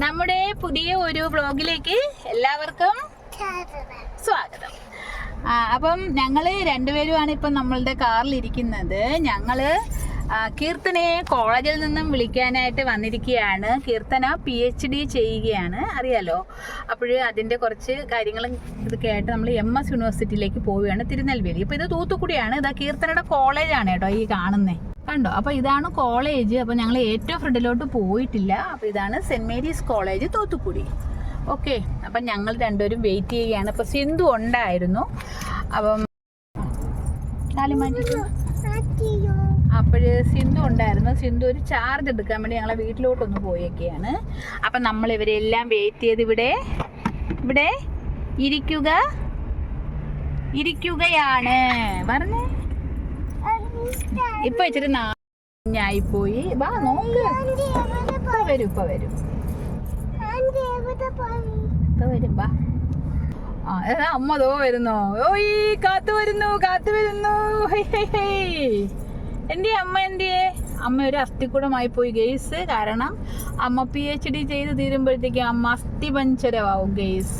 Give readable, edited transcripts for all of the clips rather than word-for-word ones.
നമ്മുടെ പുതിയ ഒരു വ്ളോഗിലേക്ക് എല്ലാവർക്കും സ്വാഗതം. അപ്പം ഞങ്ങൾ രണ്ടുപേരുമാണ് ഇപ്പം നമ്മളുടെ കാറിലിരിക്കുന്നത്. ഞങ്ങൾ കീർത്തനയെ കോളേജിൽ നിന്നും വിളിക്കാനായിട്ട് വന്നിരിക്കുകയാണ്. കീർത്തന PhD ചെയ്യുകയാണ്, അറിയാലോ. അപ്പോൾ അതിൻ്റെ കുറച്ച് കാര്യങ്ങളും ഇതൊക്കെ ആയിട്ട് നമ്മൾ MS യൂണിവേഴ്സിറ്റിയിലേക്ക് പോവുകയാണ്, തിരുനെൽവേലി. ഇപ്പോൾ ഇത് തൂത്തുക്കുടിയാണ്. ഇതാ കീർത്തനയുടെ കോളേജാണ് കേട്ടോ ഈ കാണുന്നത്, കണ്ടോ. അപ്പോൾ ഇതാണ് കോളേജ്. അപ്പോൾ ഞങ്ങൾ ഏറ്റവും ഫ്രണ്ടിലോട്ട് പോയിട്ടില്ല. അപ്പോൾ ഇതാണ് Saint Mary's College Thoothukudi. Okay, അപ്പം ഞങ്ങൾ രണ്ടുപേരും വെയിറ്റ് ചെയ്യുകയാണ്. ഇപ്പോൾ സിന്ധു ഉണ്ടായിരുന്നു. അപ്പം അപ്പോൾ സിന്ധു ഉണ്ടായിരുന്നു. സിന്ധു ഒരു ചാർജ് എടുക്കാൻ വേണ്ടി ഞങ്ങളെ വീട്ടിലോട്ടൊന്ന് പോയൊക്കെയാണ്. അപ്പം നമ്മൾ ഇവരെല്ലാം വെയിറ്റ് ചെയ്ത് ഇവിടെ ഇരിക്കുകയാണ് പറഞ്ഞേ. ഇപ്പൊ ഇച്ചിരി നാഞ്ഞായിപ്പോയി. വാ നോക്ക്, ഇപ്പൊ വരും വാ. അമ്മ ദോ വരുന്നോ. ഓയ് കാത്തു വരുന്നു. എൻ്റെ അമ്മ ഒരു അസ്ഥിക്കൂടമായി പോയി ഗെയ്സ്. കാരണം അമ്മ PhD ചെയ്ത് തീരുമ്പോഴത്തേക്കും അമ്മ അസ്ഥിപഞ്ചരമാവും ഗെയ്സ്.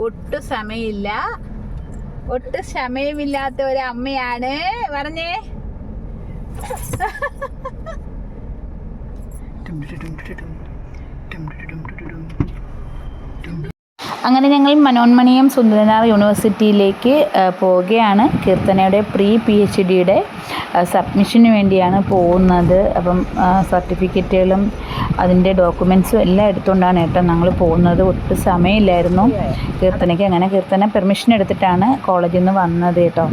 ഒട്ടും സമയമില്ലാത്ത ഒരു അമ്മയാണ് പറഞ്ഞേ. അങ്ങനെ ഞങ്ങൾ മനോന്മണിയം സുന്ദരനാർ യൂണിവേഴ്സിറ്റിയിലേക്ക് പോവുകയാണ്. കീർത്തനയുടെ PhDയുടെ സബ്മിഷന് വേണ്ടിയാണ് പോകുന്നത്. അപ്പം സർട്ടിഫിക്കറ്റുകളും അതിൻ്റെ ഡോക്യുമെൻറ്റ്സും എല്ലാം എടുത്തുകൊണ്ടാണ് കേട്ടോ ഞങ്ങൾ പോകുന്നത്. ഒട്ടും സമയമില്ലായിരുന്നു കീർത്തനയ്ക്ക്. അങ്ങനെ കീർത്തന പെർമിഷൻ എടുത്തിട്ടാണ് കോളേജിൽ നിന്ന് വന്നത് കേട്ടോ.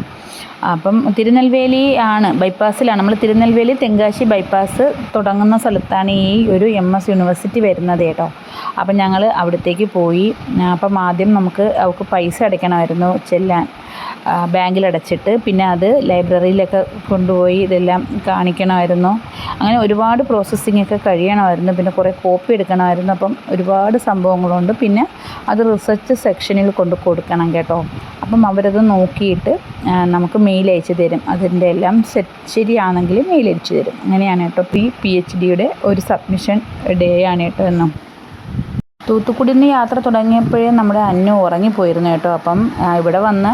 അപ്പം തിരുനെൽവേലി ആണ്, ബൈപ്പാസിലാണ്. നമ്മൾ തിരുനെൽവേലി തെങ്കാശി ബൈപ്പാസ് തുടങ്ങുന്ന സ്ഥലത്താണ് ഈ ഒരു MS യൂണിവേഴ്സിറ്റി വരുന്നത് കേട്ടോ. അപ്പം ഞങ്ങൾ അവിടത്തേക്ക് പോയി. അപ്പം ആദ്യം അവൾക്ക് പൈസ അടയ്ക്കണമായിരുന്നു ചെല്ലാൻ, ബാങ്കിൽ അടച്ചിട്ട്. പിന്നെ അത് ലൈബ്രറിയിലൊക്കെ കൊണ്ടുപോയി ഇതെല്ലാം കാണിക്കണമായിരുന്നു. അങ്ങനെ ഒരുപാട് പ്രോസസ്സിങ്ങൊക്കെ കഴിയണമായിരുന്നു. പിന്നെ കുറേ കോപ്പി എടുക്കണമായിരുന്നു. അപ്പം ഒരുപാട് സംഭവങ്ങളുണ്ട്. പിന്നെ അത് റിസർച്ച് സെക്ഷനിൽ കൊണ്ട് കൊടുക്കണം കേട്ടോ. അപ്പം അവരത് നോക്കിയിട്ട് നമുക്ക് മെയിൽ അയച്ചു തരും. അതിൻ്റെ എല്ലാം ശരിയാണെങ്കിൽ മെയിൽ അയച്ചു തരും. അങ്ങനെയാണ് കേട്ടോ PhDയുടെ ഒരു സബ്മിഷൻ ഡേ ആണ് കേട്ടോ എന്നും. തൂത്തുക്കുടിയിൽ നിന്ന് യാത്ര തുടങ്ങിയപ്പോഴേ നമ്മുടെ അന്നു ഉറങ്ങിപ്പോയിരുന്നു കേട്ടോ. അപ്പം ഇവിടെ വന്ന്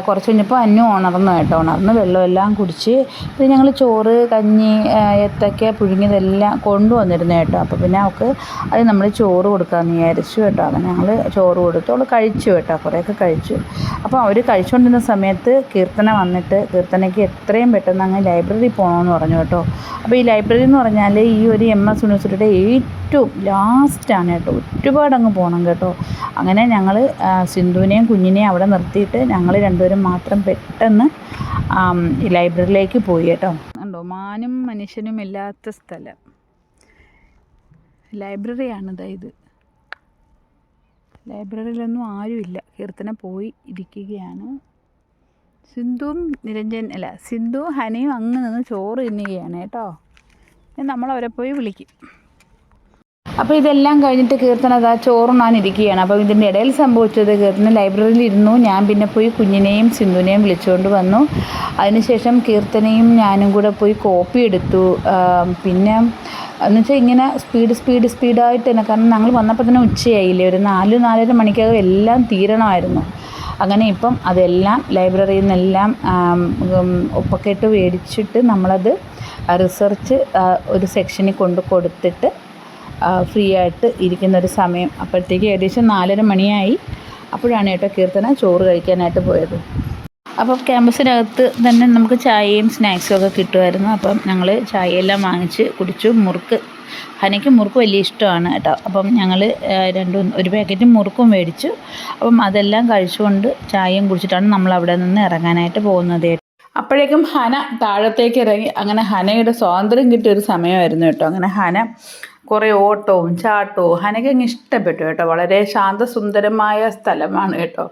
കുറച്ച് കഴിഞ്ഞപ്പോൾ അന്നു ഉണർന്നു കേട്ടോ. ഉണർന്ന് വെള്ളമെല്ലാം കുടിച്ച് ഇത് ഞങ്ങൾ ചോറ്, കഞ്ഞി, ഏത്തക്ക പുഴുങ്ങിയതെല്ലാം കൊണ്ടുവന്നിരുന്നു കേട്ടോ. അപ്പോൾ പിന്നെ അവൾക്ക് അത് നമ്മൾ ചോറ് കൊടുക്കാമെന്ന് വിചാരിച്ചു കേട്ടോ. അങ്ങനെ ഞങ്ങൾ ചോറ് കൊടുത്തു. അവൾ കഴിച്ചു കേട്ടോ, കുറേയൊക്കെ കഴിച്ചു. അപ്പോൾ അവർ കഴിച്ചുകൊണ്ടിരുന്ന സമയത്ത് കീർത്തന വന്നിട്ട് കീർത്തനയ്ക്ക് എത്രയും പെട്ടെന്ന് അങ്ങ് ലൈബ്രറി പോകണമെന്ന് പറഞ്ഞു കേട്ടോ. അപ്പോൾ ഈ ലൈബ്രറി എന്ന് പറഞ്ഞാൽ ഈ ഒരു MS യൂണിവേഴ്സിറ്റിയുടെ ഏറ്റവും ലാസ്റ്റാണ് കേട്ടോ. ഒരുപാട് അങ്ങ് പോകണം കേട്ടോ. അങ്ങനെ ഞങ്ങൾ സിന്ധുവിനെയും കുഞ്ഞിനെയും അവിടെ നിർത്തിയിട്ട് ഞങ്ങൾ രണ്ടുപേരും മാത്രം പെട്ടെന്ന് ഈ ലൈബ്രറിയിലേക്ക് പോയി കേട്ടോ. കണ്ടോ, മാനും മനുഷ്യനും ഇല്ലാത്ത സ്ഥലം ലൈബ്രറിയാണിതാ ഇത്. ലൈബ്രറിയിലൊന്നും ആരുമില്ല. കീർത്തന പോയി ഇരിക്കുകയാണ്. സിന്ധുവും ഹനയും അങ്ങ് നിന്ന് ചോറ് തിന്നുകയാണ് കേട്ടോ. നമ്മളവരെ പോയി വിളിക്കും. അപ്പോൾ ഇതെല്ലാം കഴിഞ്ഞിട്ട് കീർത്തന അതാ ചോറുണ്ണാനിരിക്കുകയാണ്. അപ്പോൾ ഇതിൻ്റെ ഇടയിൽ സംഭവിച്ചത്, കീർത്തന ലൈബ്രറിയിൽ ഇരുന്നു. ഞാൻ പിന്നെ പോയി കുഞ്ഞിനെയും സിന്ധുവിനെയും വിളിച്ചുകൊണ്ട് വന്നു. അതിനുശേഷം കീർത്തനയും ഞാനും കൂടെ പോയി കോപ്പി എടുത്തു. പിന്നെ എന്നുവെച്ചാൽ ഇങ്ങനെ സ്പീഡായിട്ട് തന്നെ, കാരണം ഞങ്ങൾ വന്നപ്പോൾ തന്നെ ഉച്ചയായില്ലേ, ഒരു 4-4:30 മണിക്കകം എല്ലാം തീരണമായിരുന്നു. അങ്ങനെ ഇപ്പം അതെല്ലാം ലൈബ്രറിയിൽ നിന്നെല്ലാം ഒപ്പക്കെട്ട് മേടിച്ചിട്ട് നമ്മളത് റിസർച്ച് ഒരു സെക്ഷനിൽ കൊടുത്തിട്ട് ഫ്രീ ആയിട്ട് ഇരിക്കുന്നൊരു സമയം. അപ്പോഴത്തേക്ക് ഏകദേശം 4:30 മണിയായി. അപ്പോഴാണ് കേട്ടോ കീർത്തന ചോറ് കഴിക്കാനായിട്ട് പോയത്. അപ്പോൾ ക്യാമ്പസിനകത്ത് തന്നെ നമുക്ക് ചായയും സ്നാക്സും ഒക്കെ കിട്ടുമായിരുന്നു. അപ്പം ഞങ്ങൾ ചായയെല്ലാം വാങ്ങിച്ച് കുടിച്ചു. ഹനയ്ക്ക് മുറുക്ക് വലിയ ഇഷ്ടമാണ് കേട്ടോ. അപ്പം ഞങ്ങൾ ഒരു പാക്കറ്റ് മുറുക്കും മേടിച്ചു. അപ്പം അതെല്ലാം കഴിച്ചുകൊണ്ട് ചായയും കുടിച്ചിട്ടാണ് നമ്മൾ അവിടെ നിന്ന് ഇറങ്ങാനായിട്ട് പോകുന്നത്. അപ്പോഴേക്കും ഹന താഴത്തേക്ക് ഇറങ്ങി. അങ്ങനെ ഹനയുടെ സ്വാതന്ത്ര്യം കിട്ടിയൊരു സമയമായിരുന്നു കേട്ടോ. അങ്ങനെ ഹന കുറേ ഓട്ടവും ചാട്ടവും ഹനയ്ക്ക് അങ്ങ് ഇഷ്ടപ്പെട്ടു കേട്ടോ. വളരെ ശാന്തസുന്ദരമായ സ്ഥലമാണ് കേട്ടോ.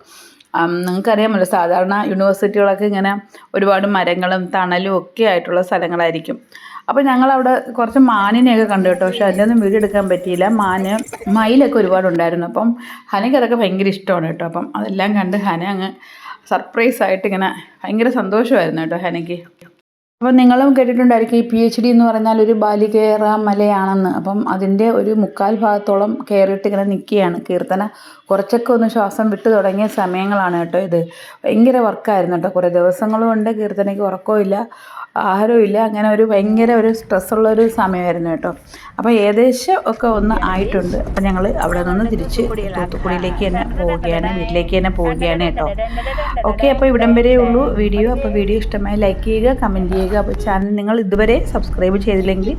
നിങ്ങൾക്കറിയാമല്ലോ, സാധാരണ യൂണിവേഴ്സിറ്റികളൊക്കെ ഇങ്ങനെ ഒരുപാട് മരങ്ങളും തണലും ഒക്കെ ആയിട്ടുള്ള സ്ഥലങ്ങളായിരിക്കും. അപ്പോൾ ഞങ്ങളവിടെ കുറച്ച് മാനിനെയൊക്കെ കണ്ടു കേട്ടോ. പക്ഷെ അതിൻ്റെ ഒന്നും വീഡിയോ എടുക്കാൻ പറ്റിയില്ല. മയിലൊക്കെ ഒരുപാടുണ്ടായിരുന്നു. അപ്പം ഹനയ്ക്ക് അതൊക്കെ ഭയങ്കര ഇഷ്ടമാണ് കേട്ടോ. അപ്പം അതെല്ലാം കണ്ട് ഹന അങ്ങ് സർപ്രൈസായിട്ട് ഇങ്ങനെ ഭയങ്കര സന്തോഷമായിരുന്നു കേട്ടോ ഹനയ്ക്ക്. അപ്പോൾ നിങ്ങളും കേട്ടിട്ടുണ്ടായിരിക്കും ഈ PhD എന്ന് പറഞ്ഞാൽ ഒരു ബാലികേറ മലയാണെന്ന്. അപ്പം അതിൻ്റെ ഒരു 3/4 ഭാഗത്തോളം കയറിയിട്ട് ഇങ്ങനെ നിൽക്കുകയാണ് കീർത്തന. കുറച്ചൊക്കെ ഒന്ന് ശ്വാസം വിട്ടു തുടങ്ങിയ സമയങ്ങളാണ് കേട്ടോ ഇത്. ഭയങ്കര വർക്കായിരുന്നു കേട്ടോ. കുറേ ദിവസങ്ങൾ കൊണ്ട് കീർത്തനയ്ക്ക് ഉറക്കമില്ല, ആഹാരമില്ല, അങ്ങനെ ഒരു ഭയങ്കര ഒരു സ്ട്രെസ്സുള്ളൊരു സമയമായിരുന്നു കേട്ടോ. അപ്പോൾ ഏകദേശം ഒക്കെ ഒന്ന് ആയിട്ടുണ്ട്. അപ്പോൾ ഞങ്ങൾ അവിടെ നിന്ന് തിരിച്ച് തൂത്തുക്കുടിയിലേക്ക് തന്നെ പോവുകയാണ്, വീട്ടിലേക്ക് തന്നെ പോവുകയാണ് കേട്ടോ. ഓക്കെ, അപ്പോൾ ഇവിടം വരെ ഉള്ളൂ വീഡിയോ. അപ്പോൾ വീഡിയോ ഇഷ്ടമായി ലൈക്ക് ചെയ്യുക, കമൻറ്റ് ചെയ്യുക. അപ്പോൾ ചാനൽ നിങ്ങൾ ഇതുവരെ സബ്സ്ക്രൈബ് ചെയ്തില്ലെങ്കിൽ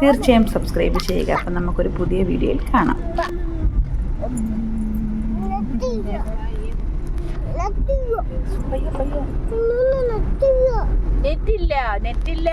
തീർച്ചയായും സബ്സ്ക്രൈബ് ചെയ്യുക. അപ്പം നമുക്കൊരു പുതിയ വീഡിയോയിൽ കാണാം. നെറ്റില്ല